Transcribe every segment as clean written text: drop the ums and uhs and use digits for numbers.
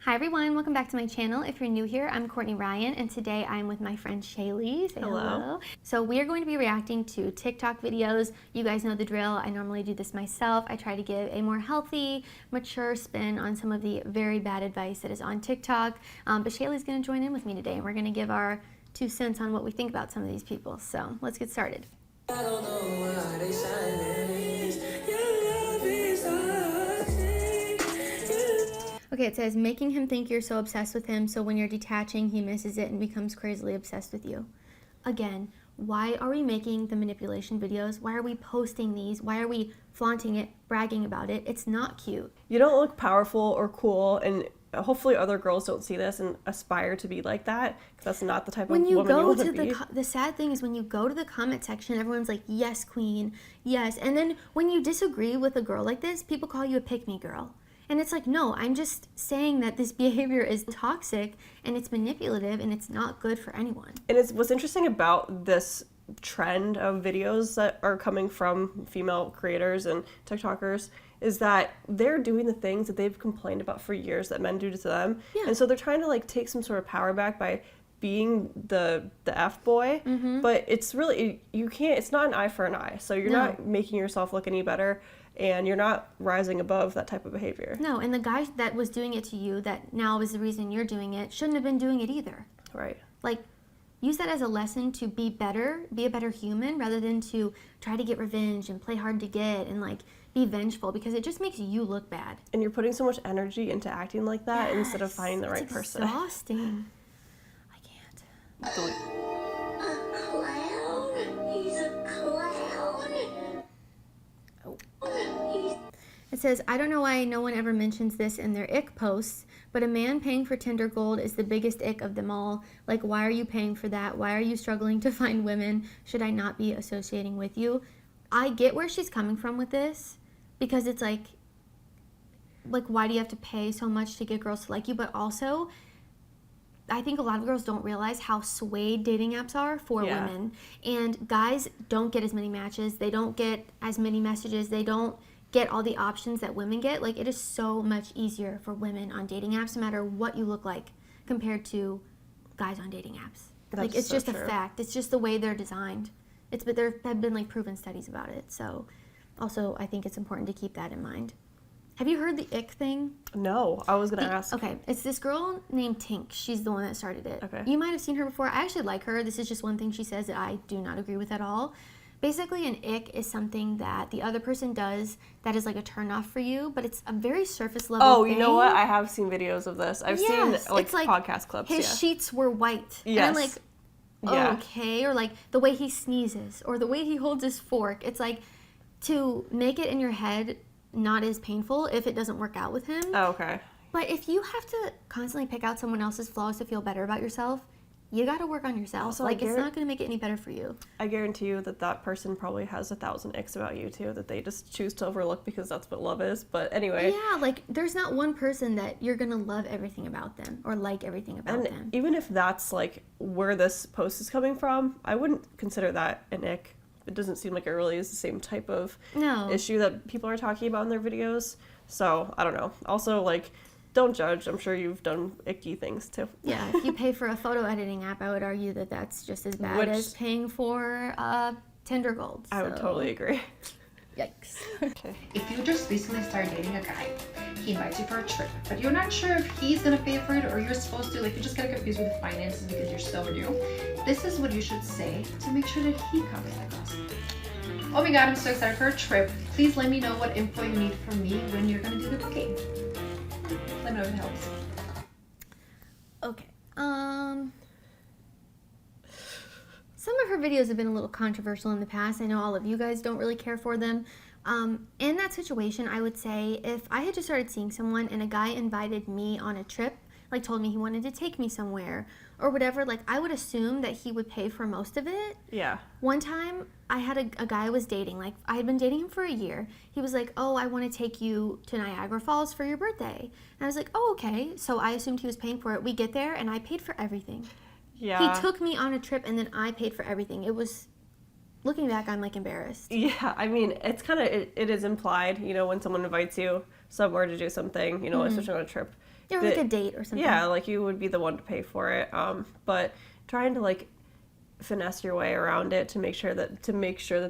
Hi everyone, welcome back to my channel. If you're new here, I'm Courtney Ryan, and today I'm with my friend Shaylee. Say hello. So we are going to be reacting to TikTok videos. You guys know the drill. I normally do this myself. I try to give a more healthy, mature spin on some of the very bad advice that is on TikTok. But Shaylee's going to join in with me today, and we're going to give our 2 cents on what we think about some of these people. So let's get started. I don't know why they silence. Your love is okay, it says, making him think you're so obsessed with him, so when you're detaching, he misses it and becomes crazily obsessed with you. Again, why are we making the manipulation videos? Why are we posting these? Why are we flaunting it, bragging about it? It's not cute. You don't look powerful or cool, and hopefully other girls don't see this and aspire to be like that, because that's not the type of woman you want to be. The sad thing is when you go to the comment section, everyone's like, yes, queen, yes. And then when you disagree with a girl like this, people call you a pick-me girl. And it's like, no, I'm just saying that this behavior is toxic and it's manipulative and it's not good for anyone. And what's interesting about this trend of videos that are coming from female creators and TikTokers is that they're doing the things that they've complained about for years that men do to them. Yeah. And so they're trying to like take some sort of power back by being the F boy, but it's really, you can't, it's not an eye for an eye. So you're not making yourself look any better, and you're not rising above that type of behavior. No, and the guy that was doing it to you, that now is the reason you're doing it, shouldn't have been doing it either. Right. Like, use that as a lesson to be better, be a better human, rather than to try to get revenge and play hard to get and like be vengeful, because it just makes you look bad. And you're putting so much energy into acting like that instead of finding the right person. It's exhausting. I can't. Delete. It says, I don't know why no one ever mentions this in their ick posts, but a man paying for Tinder Gold is the biggest ick of them all. Like, why are you paying for that? Why are you struggling to find women? Should I not be associating with you? I get where she's coming from with this, because it's like, why do you have to pay so much to get girls to like you? But also, I think a lot of girls don't realize how swayed dating apps are for women. And guys don't get as many matches. They don't get as many messages. They don't get all the options that women get. Like, it is so much easier for women on dating apps, no matter what you look like, compared to guys on dating apps. Like, it's just a fact. It's just the way they're designed. But there have been like proven studies about it. So also, I think it's important to keep that in mind. Have you heard the ick thing? No, I was gonna ask. Okay, it's this girl named Tink. She's the one that started it. Okay. You might have seen her before. I actually like her. This is just one thing she says that I do not agree with at all. Basically, an ick is something that the other person does that is like a turn off for you, but it's a very surface level thing. You know what? I have seen videos of this. I've seen like podcast clips. His sheets were white. Yes. And I'm like, okay. Or like the way he sneezes or the way he holds his fork. It's like, to make it in your head not as painful if it doesn't work out with him. Oh, okay. But if you have to constantly pick out someone else's flaws to feel better about yourself, you got to work on yourself. Also, like, it's not going to make it any better for you. I guarantee you that person probably has 1,000 icks about you too that they just choose to overlook because that's what love is. But anyway. Yeah, like, there's not one person that you're going to love everything about them or like everything about them. And even if that's like where this post is coming from, I wouldn't consider that an ick. It doesn't seem like it really is the same type of issue that people are talking about in their videos. So, I don't know. Also, like, don't judge. I'm sure you've done icky things too. Yeah, if you pay for a photo editing app, I would argue that that's just as bad as paying for Tinder Gold. So. I would totally agree. Yikes. Okay. If you just recently started dating a guy, he invites you for a trip, but you're not sure if he's gonna pay for it or you're supposed to, like, you just get confused with the finances because you're so new. This is what you should say to make sure that he covers that cost. Oh my god, I'm so excited for a trip. Please let me know what info you need from me when you're gonna do the booking. Let me know if it helps. Okay. Some of her videos have been a little controversial in the past. I know all of you guys don't really care for them. In that situation, I would say if I had just started seeing someone and a guy invited me on a trip, like told me he wanted to take me somewhere or whatever, like I would assume that he would pay for most of it. Yeah. One time I had a guy I was dating, like I had been dating him for a year. He was like, oh, I want to take you to Niagara Falls for your birthday. And I was like, oh, okay. So I assumed he was paying for it. We get there and I paid for everything. Yeah. He took me on a trip and then I paid for everything. It was, looking back, I'm like embarrassed. Yeah, I mean, it's kind of, it is implied, you know, when someone invites you somewhere to do something, you know, especially on a trip, Or like a date or something. Yeah, like you would be the one to pay for it. But trying to like finesse your way around it to make sure that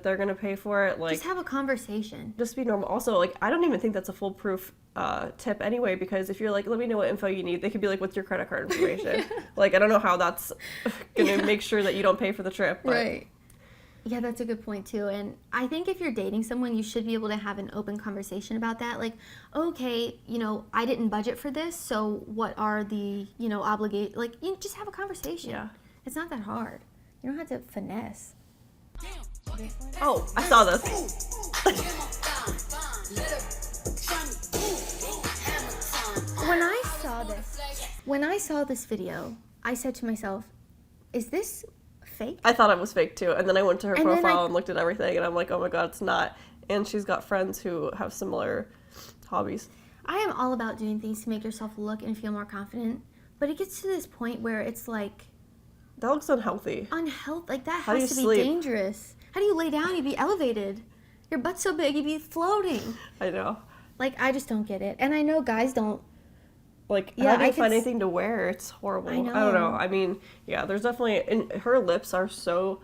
they're gonna pay for it, like just have a conversation. just be normal. Also, like I don't even think that's a foolproof tip anyway, because if you're like, let me know what info you need, they could be like, what's your credit card information? Like I don't know how that's gonna make sure that you don't pay for the trip. But. Right. Yeah, that's a good point too. And I think if you're dating someone, you should be able to have an open conversation about that. Like, okay, I didn't budget for this, so what are the, like, you just have a conversation. Yeah. It's not that hard. You don't have to finesse. Oh, I saw this. When I saw this video, I said to myself, is this fake? I thought it was fake too, and then I went to her And then profile and looked at everything, and I'm like, oh my god, it's not. And she's got friends who have similar hobbies. I am all about doing things to make yourself look and feel more confident, but it gets to this point where it's like That looks unhealthy. like that How do has you to sleep? be dangerous. How do you lay down? You'd be elevated. Your butt's so big, you'd be floating. I know. Like, I just don't get it. And I know guys don't. Like, Yeah, how do I you could find anything to wear? It's horrible. I I know. don't know. I mean, yeah, there's definitely... And her lips are so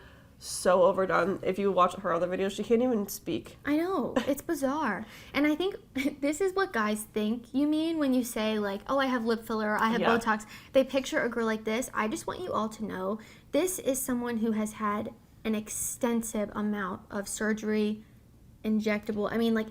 overdone. If you watch her other videos, she can't even speak. I know. It's bizarre. And I think this is what guys think you mean when you say, like, oh, I have lip filler, or I have Yeah. Botox. They picture a girl like this. I just want you all to know this is someone who has had an extensive amount of surgery, injectable. I mean, like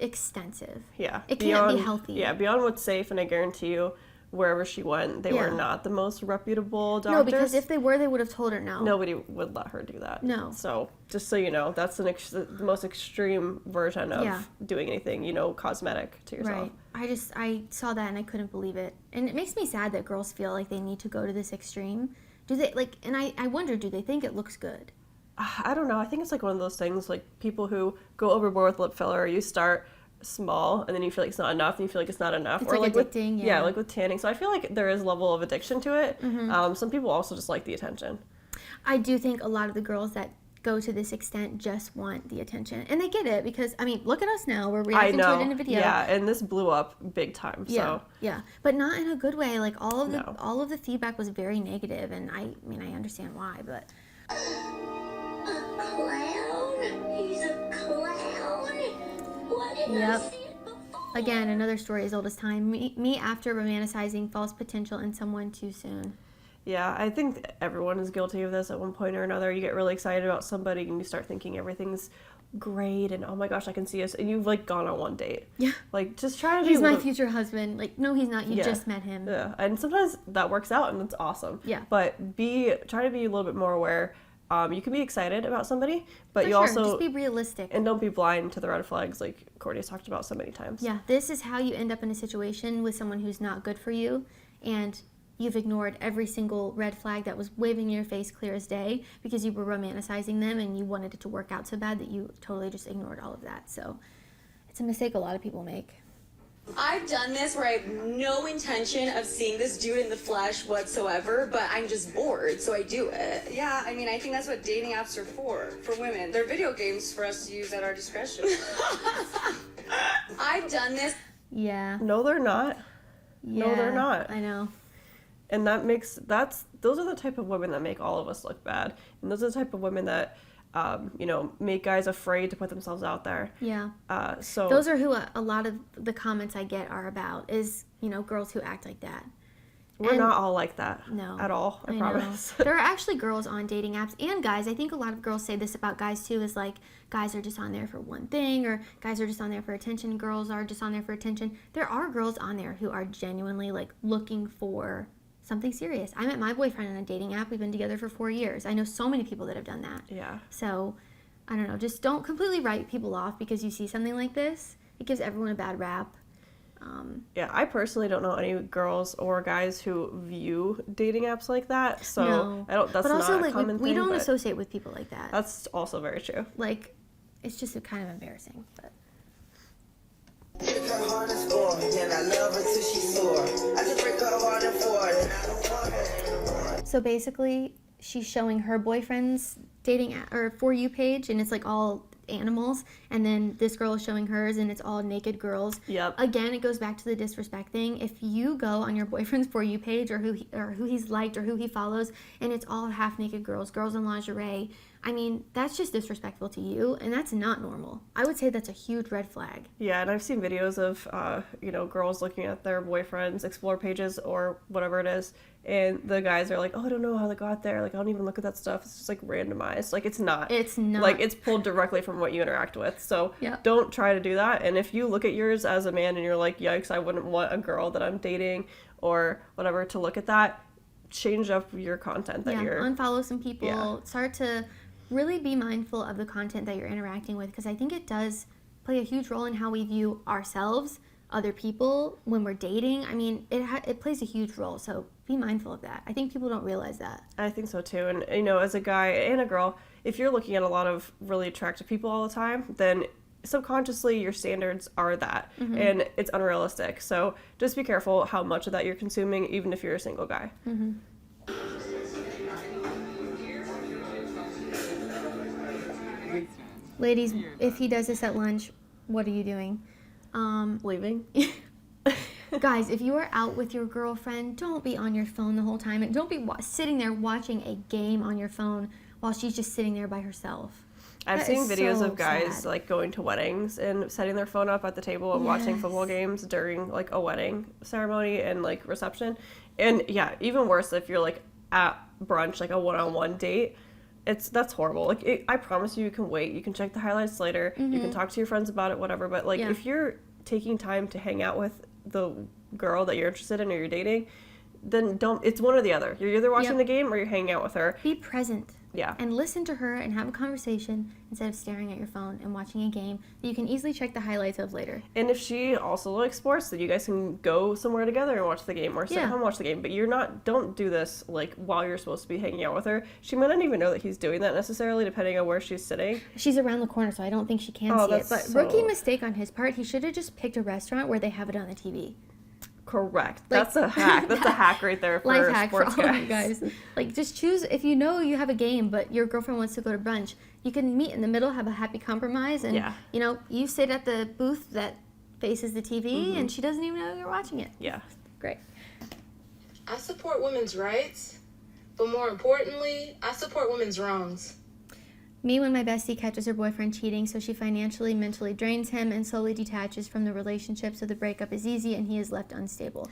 extensive. Yeah. It can't be healthy. Yeah, beyond what's safe, and I guarantee you, wherever she went, they were Yeah. not the most reputable doctors. No, because if they were, they would have told her no. Nobody would let her do that. No. So, just so you know, that's the most extreme version of Yeah. doing anything, cosmetic to yourself. Right. I saw that and I couldn't believe it. And it makes me sad that girls feel like they need to go to this extreme. Do they, and I wonder, do they think it looks good? I don't know. I think it's like one of those things, like people who go overboard with lip filler. You start small and then you feel like it's not enough and you feel like it's not enough. It's or like addicting, with, yeah. like with tanning. So I feel like there is a level of addiction to it. Mm-hmm. Some people also just like the attention. I do think a lot of the girls that go to this extent just want the attention. And they get it because, I mean, look at us now. We're I reacting know. to it in a video. Yeah, and this blew up big time. Yeah, So yeah, but not in a good way. Like all of the No. all of the feedback was very negative, and I mean I understand why, but A clown? He's a clown? Why didn't I Yep. see it before? again, another story as old as time. Me after romanticizing false potential in someone too soon. yeah, I think everyone is guilty of this at one point or another. You get really excited about somebody and you start thinking everything's great and oh my gosh, I can see us. And you've like gone on one date. Yeah, Like just try to he's be a my little- future husband. Like, no, he's not. You Yeah. just met him. Yeah, and sometimes that works out and that's awesome. Yeah. But try to be a little bit more aware. You can be excited about somebody, but For you sure. also just be realistic. and don't be blind to the red flags like Courtney's talked about so many times. Yeah, this is how you end up in a situation with someone who's not good for you, and you've ignored every single red flag that was waving in your face clear as day because you were romanticizing them and you wanted it to work out so bad that you totally just ignored all of that. So it's a mistake a lot of people make. I've done this where I have no intention of seeing this dude in the flesh whatsoever, but I'm just bored, so I do it. Yeah, I mean, I think that's what dating apps are for women. They're video games for us to use at our discretion. I've done this. Yeah. No, they're not. Yeah. No, they're not. I know. And those are the type of women that make all of us look bad. And those are the type of women that make guys afraid to put themselves out there. Yeah. So Those are who a lot of the comments I get are about is, girls who act like that. we're and- not all like that. No. At all, I promise. There are actually girls on dating apps and guys. I think a lot of girls say this about guys too, is like guys are just on there for one thing, or guys are just on there for attention. Girls are just on there for attention. There are girls on there who are genuinely like looking for something serious. I met my boyfriend on a dating app. We've been together for 4 years. I know so many people that have done that. Yeah. So, I don't know. Just don't completely write people off because you see something like this. It gives everyone a bad rap. Yeah, I personally don't know any girls or guys who view dating apps like that. So No. that's but also, not a like, common we thing. don't but associate with people like that. That's also very true. Like, it's just kind of embarrassing. But Break her heart and score, then I love her till she's sore. I just break her heart and four, then I don't want her anymore. so basically, she's showing her boyfriend's dating app or For You page, and it's like all animals, and then this girl is showing hers and it's all naked girls. Yep. Again, it goes back to the disrespect thing. If you go on your boyfriend's For You page or who he's liked or who he follows and it's all half naked girls in lingerie, I mean, that's just disrespectful to you, and that's not normal. I would say that's a huge red flag. Yeah, and I've seen videos of, girls looking at their boyfriend's Explore pages or whatever it is, and the guys are like, oh, I don't know how they got there. Like, I don't even look at that stuff. It's just, like, randomized. Like, it's not. It's not. Like, it's pulled directly from what you interact with. So don't try to do that. And if you look at yours as a man and you're like, yikes, I wouldn't want a girl that I'm dating or whatever to look at that, change up your content that you're... unfollow some people. Start to really be mindful of the content that you're interacting with, because I think it does play a huge role in how we view ourselves, other people, when we're dating. I mean, it plays a huge role, so be mindful of that. I think people don't realize that. I think so too. And, as a guy and a girl, if you're looking at a lot of really attractive people all the time, then subconsciously your standards are that, and it's unrealistic. So just be careful how much of that you're consuming, even if you're a single guy. Ladies, if he does this at lunch, what are you doing? Leaving. Guys, if you are out with your girlfriend, don't be on your phone the whole time, and don't be sitting there watching a game on your phone while she's just sitting there by herself. I've seen videos so of guys sad. like going to weddings and setting their phone up at the table and watching football games during like a wedding ceremony and like reception. And yeah, even worse if you're like at brunch, like a one-on-one date. That's horrible. Like, I promise you can wait. You can check the highlights later. You can talk to your friends about it, whatever. But like, if you're taking time to hang out with the girl that you're interested in or you're dating, then don't. It's one or the other. You're either watching the game or you're hanging out with her. Be present. Yeah. And listen to her and have a conversation instead of staring at your phone and watching a game that you can easily check the highlights of later. And if she also likes sports, then you guys can go somewhere together and watch the game or sit at home and watch the game. But don't do this like while you're supposed to be hanging out with her. She might not even know that he's doing that necessarily, depending on where she's sitting. She's around the corner, so I don't think she can see it. But rookie mistake on his part, he should have just picked a restaurant where they have it on the TV. Correct. That's a hack. That's a hack right there for life hack sports for all of you guys. Like, just choose, if you know you have a game but your girlfriend wants to go to brunch, you can meet in the middle, have a happy compromise, and you sit at the booth that faces the TV and she doesn't even know you're watching it. Yeah. Great. I support women's rights, but more importantly, I support women's wrongs. Me when my bestie catches her boyfriend cheating, so she financially, mentally drains him and slowly detaches from the relationship, so the breakup is easy and he is left unstable.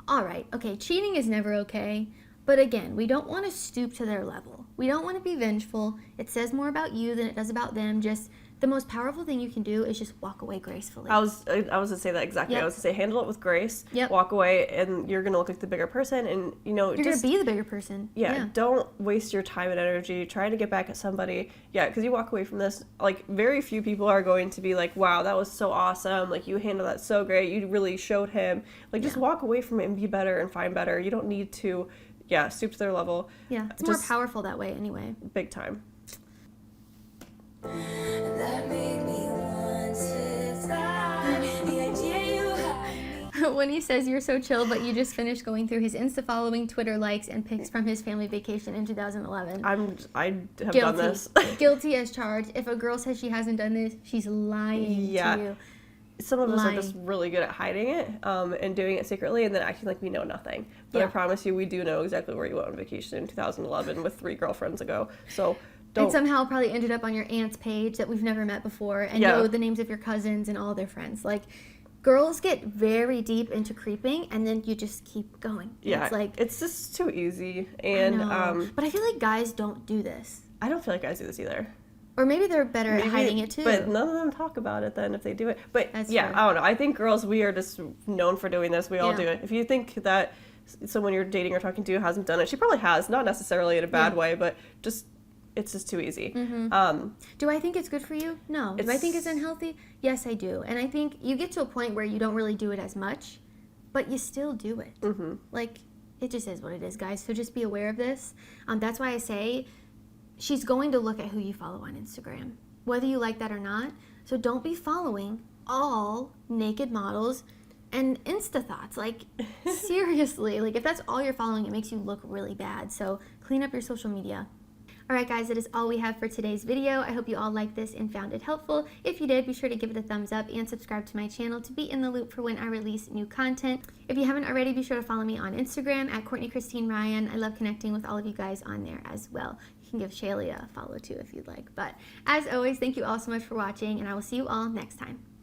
All right, okay, cheating is never okay, but again, we don't want to stoop to their level. We don't want to be vengeful. It says more about you than it does about them. Just the most powerful thing you can do is just walk away gracefully. I was gonna say that exactly. I was gonna say handle it with grace. Walk away, and you're gonna look like the bigger person, and you're gonna be the bigger person. Don't waste your time and energy trying to get back at somebody. Because you walk away from this, like, very few people are going to be like, wow, that was so awesome. Like, you handled that so great. You really showed him. Like, just walk away from it and be better and find better. You don't need to, stoop to their level. Yeah, it's more powerful that way anyway. Big time. That made me want to fly. The idea you had. When he says you're so chill, but you just finished going through his Insta following, Twitter likes, and pics from his family vacation in 2011. I have done this. Guilty as charged. If a girl says she hasn't done this, she's lying to you. Some of us are just really good at hiding it and doing it secretly and then acting like we know nothing. But I promise you, we do know exactly where you went on vacation in 2011 with 3 girlfriends ago. So don't. And somehow probably ended up on your aunt's page that we've never met before and know the names of your cousins and all their friends. Like, girls get very deep into creeping and then you just keep going. Yeah, it's like, it's just too easy. And but I feel like guys don't do this. I don't feel like guys do this either. Or maybe they're better at hiding it too. But none of them talk about it then if they do it. But That's true. I don't know. I think girls, we are just known for doing this. We all do it. If you think that someone you're dating or talking to hasn't done it, she probably has. Not necessarily in a bad way, but it's just too easy. Do I think it's good for you? No. Do I think it's unhealthy? Yes, I do. And I think you get to a point where you don't really do it as much, but you still do it. Like, it just is what it is, guys. So just be aware of this. That's why I say she's going to look at who you follow on Instagram, whether you like that or not. So don't be following all naked models and Insta thoughts. Like, seriously. Like, if that's all you're following, it makes you look really bad. So clean up your social media. Alright guys, that is all we have for today's video. I hope you all liked this and found it helpful. If you did, be sure to give it a thumbs up and subscribe to my channel to be in the loop for when I release new content. If you haven't already, be sure to follow me on Instagram at Courtney Christine Ryan. I love connecting with all of you guys on there as well. You can give Shaylee a follow too if you'd like. But as always, thank you all so much for watching, and I will see you all next time.